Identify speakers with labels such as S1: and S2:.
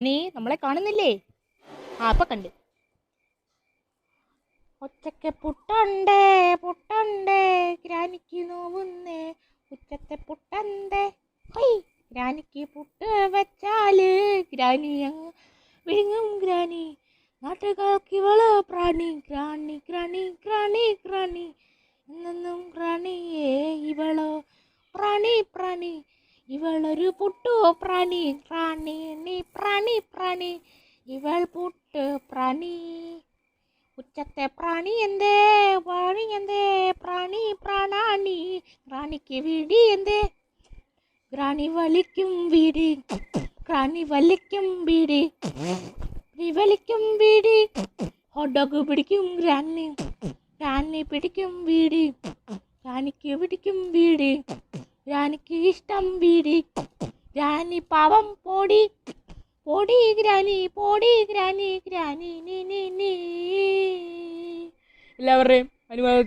S1: നീ നമ്മളെ കാണുന്നില്ലേ? അപ്പൊ കണ്ട്. ഒച്ചക്കെ പുട്ടുണ്ടേ പുട്ടുണ്ടേ ഗ്രാനിക്ക് നോവുന്നേ ഉച്ചത്തെ പുട്ടന്തേ ഹൊയ് ഗ്രാനിക്ക് പുട്ട് വെച്ചാല് ഗ്രാനി അങ്ങ് വിഴുങ്ങും ഗ്രാനി. നാട്ടുകാർക്ക് ഇവള് പ്രാണി ഗ്രാണി ഗ്രാണി ഗ്രാണി ഗ്രാണി എന്നും ഗ്രാണിയേ ഇവളോ പ്രാണി പ്രാണി. ഇവളൊരു പുട്ടു പ്രാണി പ്രാണി നീ പ്രാണി പ്രാണി ഇവൾ പുട്ട് പ്രാണി. ഉച്ചത്തെ പ്രാണി എന്തേ പ്രാണി പ്രാണാണി ഗ്രാണിക്ക് വീടി എന്തേ ഗ്രാണി വലിക്കും വീടി ഗ്രാണി വലിക്കും വീടി വലിക്കും വീടി ഹോട്ടോക്ക് പിടിക്കും ഗ്രാനി ഗ്രാനി പിടിക്കും വീടി ഗ്രാനിക്ക് പിടിക്കും വീടി ഗ്രാനിക്ക് ഇഷ്ടം വീടി ഗ്രാനി പാവം പോടി പോടി ഗ്രാനി ഗ്രാനി നീ നീ നീ. എല്ലാവരുടെയും അനുവാദം